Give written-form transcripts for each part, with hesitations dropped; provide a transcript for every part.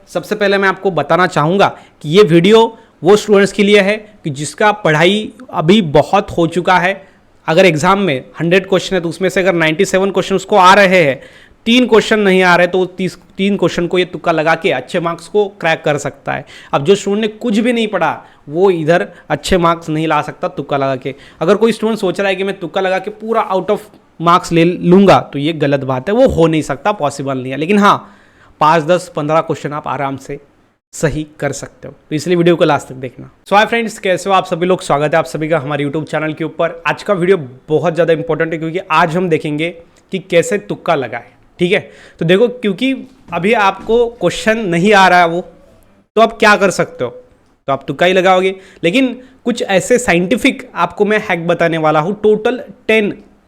सबसे पहले मैं आपको बताना चाहूँगा कि ये वीडियो वो स्टूडेंट्स के लिए है कि जिसका पढ़ाई अभी बहुत हो चुका है। अगर एग्जाम में 100 क्वेश्चन है तो उसमें से अगर 97 क्वेश्चन उसको आ रहे हैं, 3 क्वेश्चन नहीं आ रहे, तो 3 क्वेश्चन को ये तुक्का लगा के अच्छे मार्क्स को क्रैक कर सकता है। अब जो स्टूडेंट ने कुछ भी नहीं पढ़ा वो इधर अच्छे मार्क्स नहीं ला सकता तुक्का लगा के। अगर कोई स्टूडेंट सोच रहा है कि मैं तुक्का लगा के पूरा आउट ऑफ मार्क्स ले लूँगा तो ये गलत बात है, वो हो नहीं सकता, पॉसिबल नहीं है। लेकिन हाँ, 5, 10, 15 क्वेश्चन आप आराम से सही कर सकते हो, तो इसलिए वीडियो को लास्ट तक देखना। सो हाय फ्रेंड्स, कैसे हो आप सभी लोग? स्वागत है आप सभी का हमारे यूट्यूब चैनल के ऊपर। आज का वीडियो बहुत ज़्यादा इंपॉर्टेंट है क्योंकि आज हम देखेंगे कि कैसे तुक्का लगाए। ठीक है, तो देखो, क्योंकि अभी आपको क्वेश्चन नहीं आ रहा है वो, तो आप क्या कर सकते हो? तो आप तुक्का ही लगाओगे। लेकिन कुछ ऐसे साइंटिफिक आपको मैं हैक बताने वाला हूँ। टोटल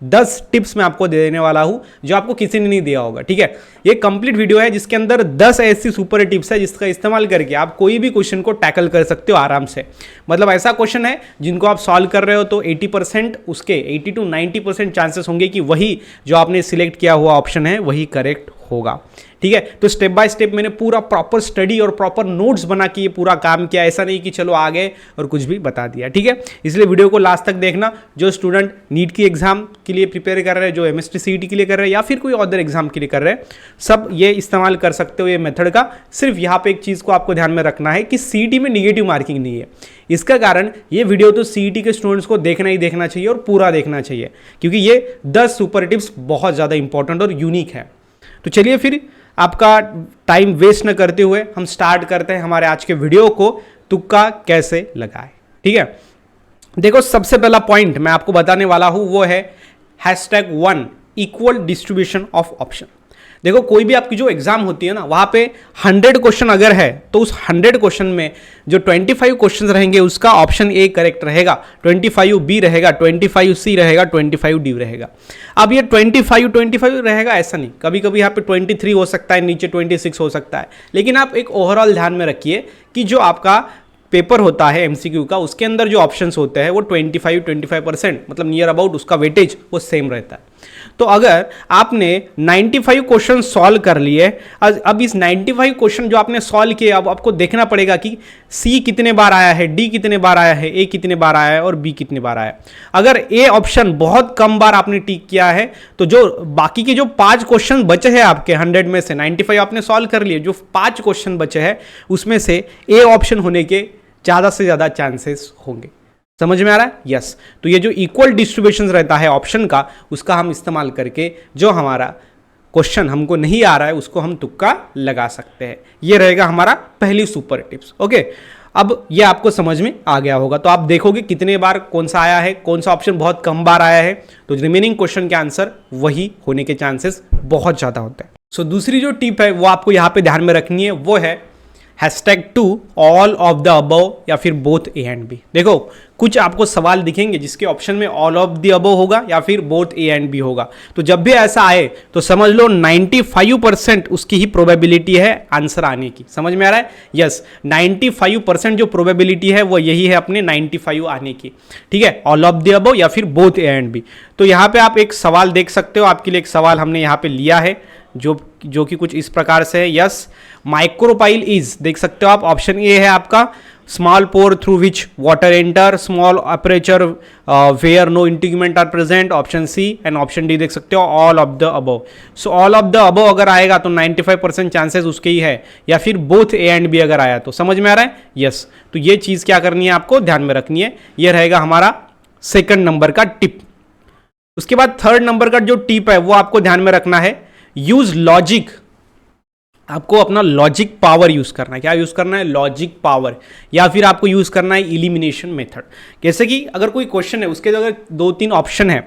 10 टिप्स मैं आपको दे देने वाला हूं जो आपको किसी ने नहीं दिया होगा। ठीक है, ये कंप्लीट वीडियो है जिसके अंदर 10 ऐसी सुपर टिप्स है जिसका इस्तेमाल करके आप कोई भी क्वेश्चन को टैकल कर सकते हो आराम से। मतलब ऐसा क्वेश्चन है जिनको आप सॉल्व कर रहे हो तो 80% उसके 80 to 90% चांसेस होंगे कि वही जो आपने सिलेक्ट किया हुआ ऑप्शन है वही करेक्ट होगा। ठीक है, तो स्टेप बाय स्टेप मैंने पूरा प्रॉपर स्टडी और प्रॉपर नोट्स बना के ये पूरा काम किया। ऐसा नहीं कि चलो आ गए और कुछ भी बता दिया। ठीक है, इसलिए वीडियो को लास्ट तक देखना। जो स्टूडेंट नीट की एग्जाम के लिए प्रिपेयर कर रहे हैं, जो एमएसटी सीईटी के लिए कर रहे हैं या फिर कोई अदर एग्जाम के लिए कर रहे हैं, सब ये इस्तेमाल कर सकते हो ये मेथड का। सिर्फ यहाँ पे एक चीज़ को आपको ध्यान में रखना है कि सीईटी में निगेटिव मार्किंग नहीं है। इसका कारण ये वीडियो तो सीईटी के स्टूडेंट्स को देखना ही देखना चाहिए और पूरा देखना चाहिए, क्योंकि ये 10 सुपर टिप्स बहुत ज़्यादा इंपॉर्टेंट और यूनिक है। तो चलिए फिर आपका टाइम वेस्ट न करते हुए हम स्टार्ट करते हैं हमारे आज के वीडियो को, तुक्का कैसे लगाए। ठीक है, देखो, सबसे पहला पॉइंट मैं आपको बताने वाला हूं वो है #1 इक्वल डिस्ट्रीब्यूशन ऑफ ऑप्शन। देखो, कोई भी आपकी जो एग्जाम होती है ना, वहां पे 100 क्वेश्चन अगर है तो उस 100 क्वेश्चन में जो 25 क्वेश्चन रहेंगे उसका ऑप्शन ए करेक्ट रहेगा, 25 बी रहेगा, 25 सी रहेगा, 25 डी रहेगा। अब ये 25 रहेगा ऐसा नहीं, कभी कभी यहाँ पे 23 हो सकता है, नीचे 26 हो सकता है। लेकिन आप एक ओवरऑल ध्यान में रखिए कि जो आपका पेपर होता है एमसीक्यू का, उसके अंदर जो ऑप्शंस होते हैं वो 25% मतलब नियर अबाउट उसका वेटेज वो सेम रहता है। तो अगर आपने 95 क्वेश्चन सॉल्व कर लिए, अब इस 95 क्वेश्चन जो आपने सॉल्व किए, अब आपको देखना पड़ेगा कि सी कितने बार आया है, डी कितने बार आया है, ए कितने बार आया है और बी कितने बार आया है। अगर ए ऑप्शन बहुत कम बार आपने टिक किया है तो जो बाकी के जो 5 क्वेश्चन बचे हैं आपके 100 में से 95 आपने सॉल्व कर लिए, जो 5 क्वेश्चन बचे हैं उसमें से ए ऑप्शन होने के ज़्यादा से ज़्यादा चांसेस होंगे। समझ में आ रहा है? यस। तो ये जो इक्वल डिस्ट्रीब्यूशन रहता है ऑप्शन का, उसका हम इस्तेमाल करके जो हमारा क्वेश्चन हमको नहीं आ रहा है उसको हम तुक्का लगा सकते हैं। ये रहेगा हमारा पहली सुपर टिप्स। ओके, अब ये आपको समझ में आ गया होगा। तो आप देखोगे कितने बार कौन सा आया है, कौन सा ऑप्शन बहुत कम बार आया है, तो रिमेनिंग क्वेश्चन के आंसर वही होने के चांसेस बहुत ज़्यादा होते हैं। सो दूसरी जो टिप है वो आपको यहाँ पे ध्यान में रखनी है, वो है #2 ऑल ऑफ द अबव या फिर बोथ ए एंड बी। देखो, कुछ आपको सवाल दिखेंगे जिसके ऑप्शन में ऑल ऑफ द अबव होगा या फिर बोथ ए एंड बी होगा। तो जब भी ऐसा आए तो समझ लो 95% उसकी ही प्रोबेबिलिटी है आंसर आने की। समझ में आ रहा है? यस, 95% जो प्रोबेबिलिटी है वो यही है अपने 95 आने की। ठीक है, ऑल ऑफ द अबव या फिर बोथ ए एंड बी। तो यहाँ पे आप एक सवाल देख सकते हो, आपके लिए एक सवाल हमने यहाँ पे लिया है जो कि कुछ इस प्रकार से है। यस, माइक्रोपाइल इज, देख सकते हो आप, ऑप्शन ए है आपका small pore through which water enter, small aperture where no integument are present, option C, and option D देख सकते हो all of the above. So all of the above अगर आएगा तो 95% चांसेस उसके ही है, या फिर बोथ ए एंड बी अगर आया तो। समझ में आ रहा है? यस। तो ये चीज़ क्या करनी है आपको ध्यान में रखनी है। ये रहेगा हमारा सेकंड नंबर का टिप। उसके बाद थर्ड नंबर का जो टिप है वो आपको ध्यान में रखना है, यूज लॉजिक। आपको अपना लॉजिक पावर यूज करना है। क्या यूज करना है? लॉजिक पावर, या फिर आपको यूज करना है इलिमिनेशन मेथड। जैसे कि अगर कोई क्वेश्चन है उसके अगर 2-3 ऑप्शन है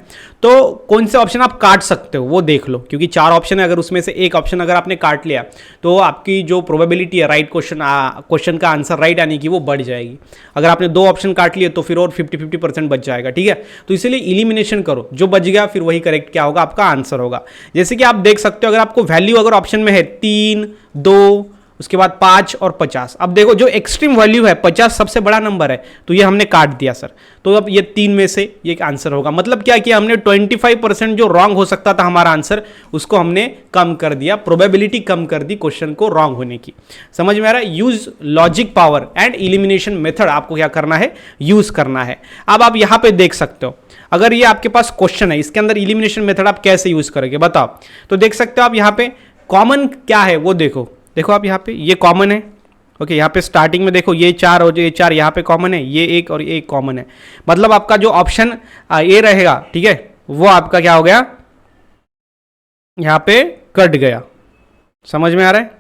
तो कौन से ऑप्शन आप काट सकते हो वो देख लो, क्योंकि 4 ऑप्शन है, अगर उसमें से एक ऑप्शन अगर आपने काट लिया तो आपकी जो प्रोबेबिलिटी है राइट क्वेश्चन का आंसर राइट आने की वो बढ़ जाएगी। अगर आपने 2 ऑप्शन काट लिए तो फिर और 50-50% बच जाएगा। ठीक है, तो इसीलिए इलिमिनेशन करो, जो बच गया फिर वही करेक्ट क्या होगा, आपका आंसर होगा। जैसे कि आप देख सकते हो, अगर आपको वैल्यू अगर ऑप्शन में है 3, 2, उसके बाद 5 और 50। अब देखो जो एक्सट्रीम वैल्यू है 50 सबसे बड़ा नंबर है, तो ये हमने काट दिया सर। तो अब ये 3 में से ये आंसर होगा। मतलब क्या किया हमने, 25% जो रॉन्ग हो सकता था हमारा आंसर, उसको हमने कम कर दिया, प्रोबेबिलिटी कम कर दी क्वेश्चन को रॉन्ग होने की। समझ में आ रहा है? Use logic power and elimination method आपको क्या करना है, यूज करना है। अब आप यहां पे देख सकते हो, अगर ये आपके पास क्वेश्चन है, इसके अंदर इलिमिनेशन मेथड आप कैसे यूज करोगे बताओ। तो देख सकते हो आप यहां पे कॉमन क्या है वो देखो आप यहां पे ये कॉमन है। ओके, यहाँ पे स्टार्टिंग में देखो ये 4 और ये 4 यहाँ पे कॉमन है, ये 1 और ये 1 कॉमन है। मतलब आपका जो ऑप्शन ए रहेगा, ठीक है, वो आपका क्या हो गया, यहाँ पे कट गया। समझ में आ रहा है?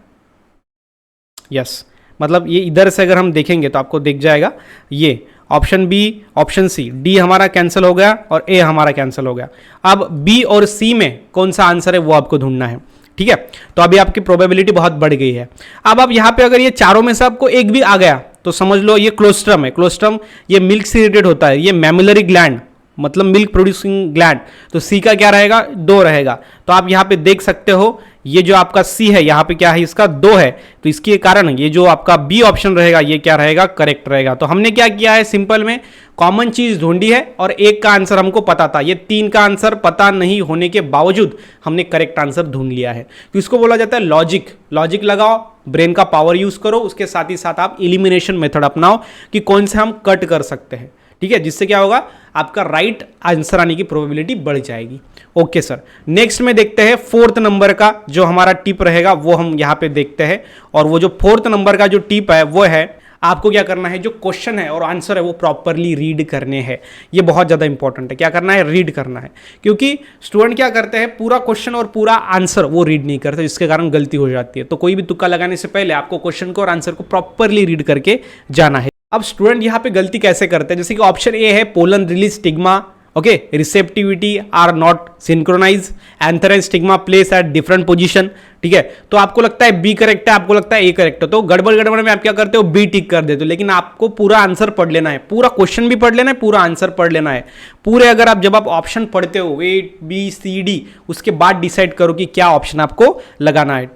यस, मतलब ये इधर से अगर हम देखेंगे तो आपको दिख जाएगा, ये option B, option C, D हमारा कैंसिल हो गया और ए हमारा कैंसिल हो गया। अब बी और सी में कौन सा आंसर है वो आपको ढूंढना है, ठीक है। तो अभी आपकी प्रोबेबिलिटी बहुत बढ़ गई है। अब आप यहाँ पे अगर ये चारों में से आपको एक भी आ गया तो समझ लो ये क्लोस्ट्रम है। क्लोस्ट्रम ये मिल्क से रिलेटेड होता है, ये मैमुलरी ग्लैंड मतलब मिल्क प्रोड्यूसिंग ग्लैंड। तो सी का क्या रहेगा, 2 रहेगा। तो आप यहाँ पे देख सकते हो ये जो आपका सी है यहाँ पे क्या है, इसका 2 है। तो इसके कारण ये जो आपका बी ऑप्शन रहेगा ये क्या रहेगा, करेक्ट रहेगा। तो हमने क्या किया है, सिंपल में कॉमन चीज ढूंढी है और एक का आंसर हमको पता था, ये 3 का आंसर पता नहीं होने के बावजूद हमने करेक्ट आंसर ढूंढ लिया है। तो इसको बोला जाता है लॉजिक। लॉजिक लगाओ, ब्रेन का पावर यूज करो, उसके साथ ही साथ आप इलिमिनेशन मेथड अपनाओ कि कौन से हम कट कर सकते हैं, ठीक है, जिससे क्या होगा, आपका राइट आंसर आने की प्रोबेबिलिटी बढ़ जाएगी। ओके सर, नेक्स्ट में देखते हैं 4th नंबर का जो हमारा टिप रहेगा वो हम यहाँ पे देखते हैं। और वो जो 4th नंबर का जो टिप है वो है, आपको क्या करना है, जो क्वेश्चन है और आंसर है वो प्रॉपरली रीड करने हैं। ये बहुत ज़्यादा इंपॉर्टेंट है, क्या करना है, रीड करना है। क्योंकि स्टूडेंट क्या करते हैं, पूरा क्वेश्चन और पूरा आंसर वो रीड नहीं करते, जिसके कारण गलती हो जाती है। तो कोई भी तुक्का लगाने से पहले आपको क्वेश्चन को और आंसर को प्रॉपरली रीड करके जाना है। अब स्टूडेंट यहाँ पे गलती कैसे करते हैं, जैसे कि ऑप्शन ए है pollen release stigma, okay, receptivity are not synchronise, anther and stigma place at different position, ठीक है। तो आपको लगता है बी करेक्ट है, आपको लगता है ए करेक्ट है, तो गड़बड़ में आप क्या करते हो, बी टिक कर देते हो। लेकिन आपको पूरा आंसर पढ़ लेना है, पूरा क्वेश्चन भी पढ़ लेना है, पूरा आंसर पढ़ लेना है पूरे। अगर आप जब आप ऑप्शन पढ़ते हो ए बी सी डी, उसके बाद डिसाइड करो कि क्या ऑप्शन आपको लगाना है।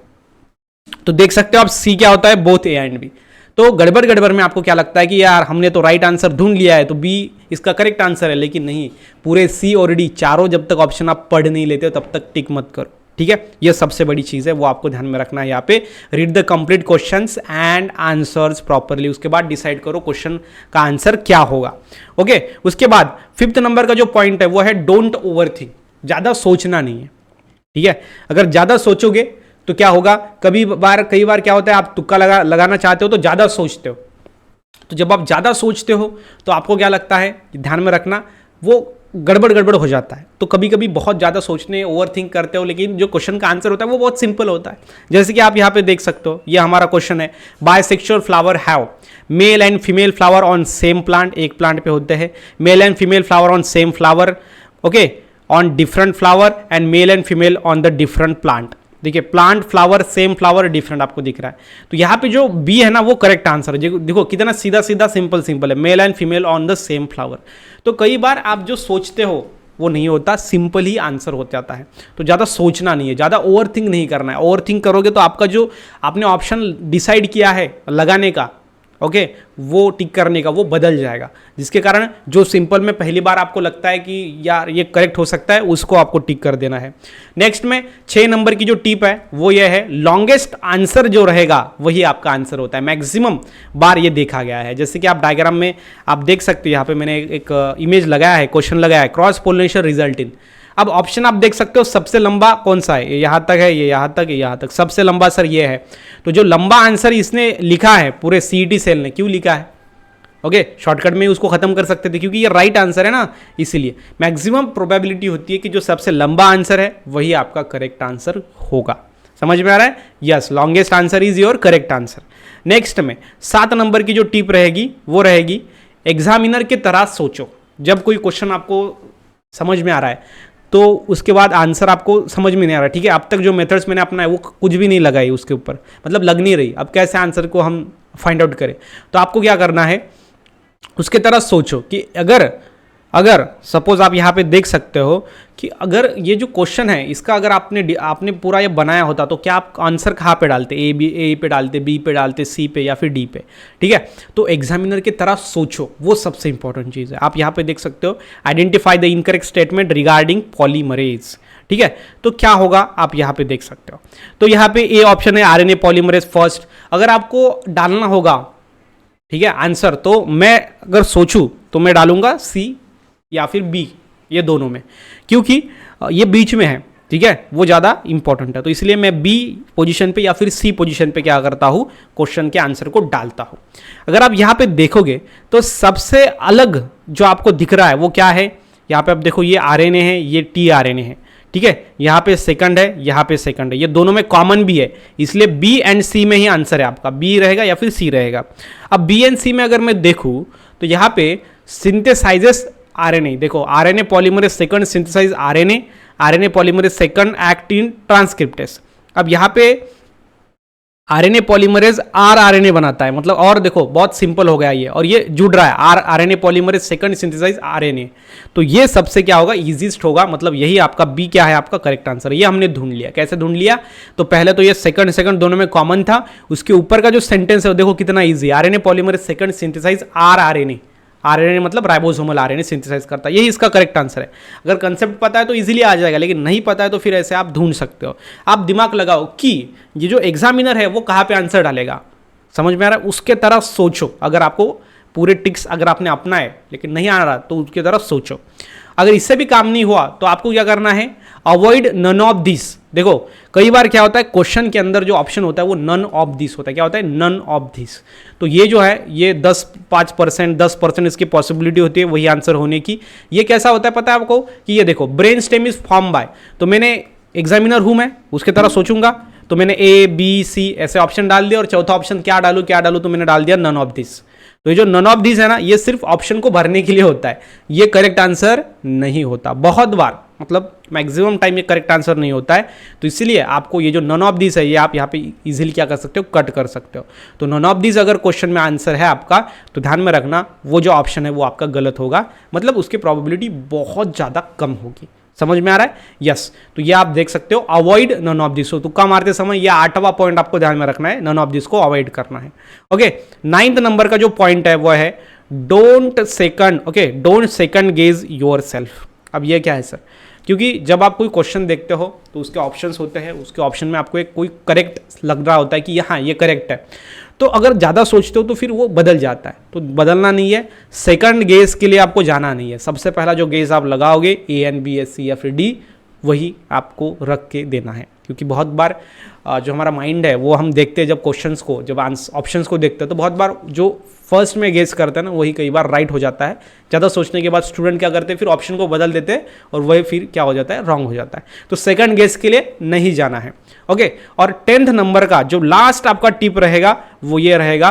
तो देख सकते हो आप सी क्या होता है, बोथ ए एंड बी। तो गड़बड़ में आपको क्या लगता है कि यार हमने तो राइट आंसर ढूंढ लिया है तो बी इसका करेक्ट आंसर है, लेकिन नहीं, पूरे सी और डी चारों जब तक ऑप्शन आप पढ़ नहीं लेते हो तब तक टिक मत करो, ठीक है। ये सबसे बड़ी चीज़ है, वो आपको ध्यान में रखना है। यहाँ पे read the complete questions and answers properly, उसके बाद डिसाइड करो क्वेश्चन का आंसर क्या होगा। ओके, उसके बाद 5th नंबर का जो पॉइंट है वो है डोंट ओवरथिंक। ज़्यादा सोचना नहीं है, ठीक है। अगर ज़्यादा सोचोगे तो क्या होगा, कई बार क्या होता है, आप तुक्का लगाना चाहते हो तो ज़्यादा सोचते हो। तो जब आप ज़्यादा सोचते हो तो आपको क्या लगता है, ध्यान में रखना, वो गड़बड़ हो जाता है। तो कभी कभी बहुत ज़्यादा सोचने, ओवर थिंक करते हो, लेकिन जो क्वेश्चन का आंसर होता है वो बहुत सिंपल होता है। जैसे कि आप यहाँ पे देख सकते हो, ये हमारा क्वेश्चन है, bisexual flower have male and female flower on same plant. एक प्लांट पे होते हैं male and female flower on same flower, okay, on different flower and male and female on the different plant. देखिए, plant, flower, same flower, different आपको दिख रहा है। तो यहाँ पे जो बी है ना वो करेक्ट आंसर है। देखो कितना सीधा सिंपल है, mail and female on the same flower. तो कई बार आप जो सोचते हो वो नहीं होता, सिंपल ही आंसर हो जाता है। तो ज़्यादा सोचना नहीं है, ज़्यादा ओवर थिंक नहीं करना है। ओवर थिंक करोगे तो आपका जो आपने ऑप्शन डिसाइड किया है लगाने का, ओके, वो टिक करने का, वो बदल जाएगा, जिसके कारण जो सिंपल में पहली बार आपको लगता है कि यार ये करेक्ट हो सकता है, उसको आपको टिक कर देना है। नेक्स्ट में 6 नंबर की जो टिप है वो ये है, लॉन्गेस्ट आंसर जो रहेगा वही आपका आंसर होता है। मैक्सिमम बार ये देखा गया है, जैसे कि आप डायग्राम में आप देख सकते हो, यहाँ पे मैंने एक इमेज लगाया है, क्वेश्चन लगाया है, क्रॉस पोलिनेशन रिजल्ट इन। अब ऑप्शन आप देख सकते हो, सबसे लंबा कौन सा है, ये यहाँ तक है, ये यहाँ तक, ये यहाँ तक, सबसे लंबा सर ये है। तो जो लंबा आंसर इसने लिखा है पूरे सीईटी सेल ने, क्यों लिखा है, ओके, शॉर्टकट में उसको खत्म कर सकते थे क्योंकि ये राइट आंसर है ना, इसीलिए मैक्सिमम प्रोबेबिलिटी होती है कि जो सबसे लंबा आंसर है वही आपका करेक्ट आंसर होगा। समझ में आ रहा है? Yes, longest answer is your correct answer. Next में 7 नंबर की जो टिप रहेगी वो रहेगी, एग्जामिनर की तरह सोचो। जब कोई क्वेश्चन आपको समझ में आ रहा है तो उसके बाद आंसर आपको समझ में नहीं आ रहा, ठीक है, अब तक जो मेथड्स मैंने अपनाए वो कुछ भी नहीं लगाई उसके ऊपर, मतलब लग नहीं रही, अब कैसे आंसर को हम फाइंड आउट करें। तो आपको क्या करना है, उसके तरह सोचो कि अगर अगर सपोज आप यहाँ पे देख सकते हो कि अगर ये जो क्वेश्चन है इसका अगर आपने पूरा ये बनाया होता तो क्या आप आंसर कहाँ पे डालते, ए पे डालते, बी पे डालते, सी पे या फिर डी पे, ठीक है। तो एग्जामिनर की तरह सोचो, वो सबसे इंपॉर्टेंट चीज़ है। आप यहाँ पे देख सकते हो identify the incorrect statement regarding polymerase, ठीक है। तो क्या होगा आप यहाँ पे देख सकते हो। तो यहाँ पे ए ऑप्शन है आरएनए पॉलीमरेज फर्स्ट। अगर आपको डालना होगा, ठीक है, आंसर, तो मैं अगर सोचूं तो मैं डालूंगा सी या फिर बी, ये दोनों में, क्योंकि ये बीच में है, ठीक है, वो ज़्यादा इंपॉर्टेंट है। तो इसलिए मैं बी पोजीशन पे या फिर सी पोजीशन पे क्या करता हूँ, क्वेश्चन के आंसर को डालता हूँ। अगर आप यहाँ पे देखोगे तो सबसे अलग जो आपको दिख रहा है वो क्या है, यहाँ पे आप देखो ये आरएनए है, ये टी आरएनए है, ठीक है, यहाँ पे सेकंड है, यहाँ पे सेकंड है, ये दोनों में कॉमन भी है, इसलिए बी एंड सी में ही आंसर है आपका, बी रहेगा या फिर सी रहेगा। अब बी एंड सी में अगर मैं देखूँ तो यहाँ पे सिंथेसाइजेस आरएनए, देखो RNA polymerase second synthesise RNA, RNA polymerase second act in transcriptase. अब यहाँ पे आरएनए पॉलीमरेज आरएनए बनाता है, मतलब और देखो बहुत सिंपल हो गया ये, और ये जुड़ रहा है RNA polymerase second synthesise RNA. तो ये सबसे क्या होगा, इजीस्ट होगा, मतलब यही आपका बी क्या है, आपका करेक्ट आंसर है। ये हमने ढूंढ लिया। कैसे ढूंढ लिया, तो पहले तो ये सेकंड दोनों में कॉमन था, उसके ऊपर का जो सेंटेंस है देखो कितना easy, RNA polymerase second synthesise RNA, RNA मतलब राइबोसोमल आरएनए सिंथेसाइज करता है, यही इसका करेक्ट आंसर है। अगर कंसेप्ट पता है तो इजीली आ जाएगा, लेकिन नहीं पता है तो फिर ऐसे आप ढूंढ सकते हो। आप दिमाग लगाओ कि ये जो एग्जामिनर है वो कहाँ पे आंसर डालेगा, समझ में आ रहा है, उसके तरह सोचो। अगर आपको पूरे टिक्स अगर आपने अपनाए लेकिन नहीं आ रहा तो उसकी तरफ सोचो। अगर इससे भी काम नहीं हुआ तो आपको क्या करना है, अवॉइड नन ऑफ दिस। देखो कई बार क्या होता है, क्वेश्चन के अंदर जो ऑप्शन होता है वो नन ऑफ दिस होता है। क्या होता है, नन ऑफ दिस। तो ये जो है ये 10% इसकी पॉसिबिलिटी होती है वही आंसर होने की। ये कैसा होता है पता है आपको, कि ये देखो brain stem is form by, तो मैंने एग्जामिनर हूं मैं, उसके तरह सोचूंगा, तो मैंने ए बी सी ऐसे ऑप्शन डाल दिया, और चौथा ऑप्शन क्या डालू, तो मैंने डाल दिया नन ऑफ दिस। तो ये जो नन ऑफ दिस है ना, ये सिर्फ ऑप्शन को भरने के लिए होता है, ये करेक्ट आंसर नहीं होता। बहुत बार, मतलब मैक्सिमम टाइम ये करेक्ट आंसर नहीं होता है। तो इसीलिए आपको ये जो नन ऑफ दिस है ये आप यहाँ पे इजीली क्या कर सकते हो, कट कर सकते हो। तो नन ऑफ दिस अगर क्वेश्चन में आंसर है आपका, तो ध्यान में रखना वो जो ऑप्शन है वो आपका गलत होगा, मतलब उसकी प्रोबेबिलिटी बहुत ज़्यादा कम होगी। समझ में आ रहा है, यस। तो ये आप देख सकते हो, अवॉइड नन ऑफ दिस। हो तुक्का मारते समय ये 8वां पॉइंट आपको ध्यान में रखना है, नन ऑफ दिस को अवॉइड करना है। ओके, 9th नंबर का जो पॉइंट है वो है don't second gauge your self. अब ये क्या है सर, क्योंकि जब आप कोई क्वेश्चन देखते हो तो उसके ऑप्शंस होते हैं, उसके ऑप्शन में आपको एक कोई करेक्ट लग रहा होता है कि हाँ ये करेक्ट है, तो अगर ज़्यादा सोचते हो तो फिर वो बदल जाता है। तो बदलना नहीं है, सेकंड गेस के लिए आपको जाना नहीं है। सबसे पहला जो गेस आप लगाओगे A N B S C या फिर डी, वही आपको रख के देना है। क्योंकि बहुत बार जो हमारा माइंड है वो हम देखते हैं जब क्वेश्चंस को, जब ऑप्शंस को देखते हैं तो बहुत बार जो फर्स्ट में गेस करते हैं ना वही कई बार राइट हो जाता है। ज़्यादा सोचने के बाद स्टूडेंट क्या करते हैं, फिर ऑप्शन को बदल देते हैं और वही फिर क्या हो जाता है, रॉन्ग हो जाता है। तो सेकंड गेस के लिए नहीं जाना है। ओके, और 10th नंबर का जो लास्ट आपका टिप रहेगा वो ये रहेगा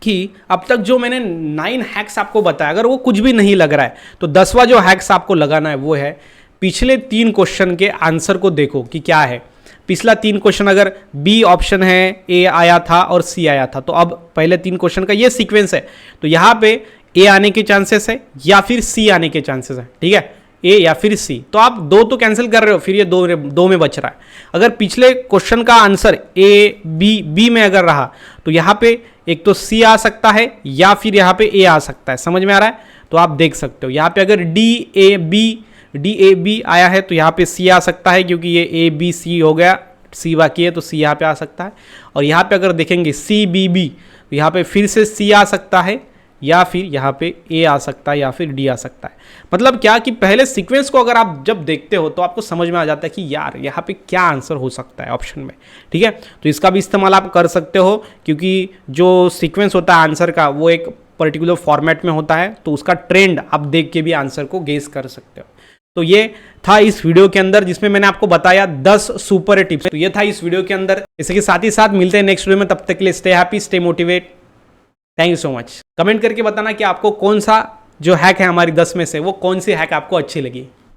कि अब तक जो मैंने 9 हैक्स आपको बताया, अगर वो कुछ भी नहीं लग रहा है तो 10वां जो हैक्स आपको लगाना है वो है पिछले 3 क्वेश्चन के आंसर को देखो कि क्या है। पिछला 3 क्वेश्चन अगर बी ऑप्शन है, ए आया था और सी आया था, तो अब पहले 3 क्वेश्चन का ये सीक्वेंस है, तो यहाँ पे ए आने के चांसेस है या फिर सी आने के चांसेस है, ठीक है, ए या फिर सी। तो आप 2 तो कैंसिल कर रहे हो, फिर ये 2 में बच रहा है। अगर पिछले क्वेश्चन का आंसर ए बी में अगर रहा तो यहाँ पे एक तो सी आ सकता है या फिर यहाँ पे ए आ सकता है। समझ में आ रहा है, तो आप देख सकते हो यहाँ पे अगर डी ए बी आया है तो यहाँ पे सी आ सकता है, क्योंकि ये ए बी सी हो गया, सी बाकी है तो सी यहाँ पे आ सकता है। और यहाँ पे अगर देखेंगे सी बी बी, तो यहाँ पे फिर से सी आ सकता है या फिर यहाँ पे ए आ सकता है या फिर डी आ सकता है। मतलब क्या कि पहले सीक्वेंस को अगर आप जब देखते हो तो आपको समझ में आ जाता है कि यार यहाँ पे क्या आंसर हो सकता है ऑप्शन में, ठीक है। तो इसका भी इस्तेमाल आप कर सकते हो, क्योंकि जो सीक्वेंस होता है आंसर का वो एक पर्टिकुलर फॉर्मेट में होता है, तो उसका ट्रेंड आप देख के भी आंसर को गेस कर सकते हो। तो ये था इस वीडियो के अंदर जिसमें मैंने आपको बताया 10 सुपर टिप्स। तो ये था इस वीडियो के अंदर। इसी के साथ ही साथ मिलते हैं नेक्स्ट वीडियो में, तब तक के लिए stay happy, stay motivate. Thank you so much. Comment करके बताना कि आपको कौन सा जो हैक है हमारी 10 में से, वो कौन सी हैक आपको अच्छी लगी।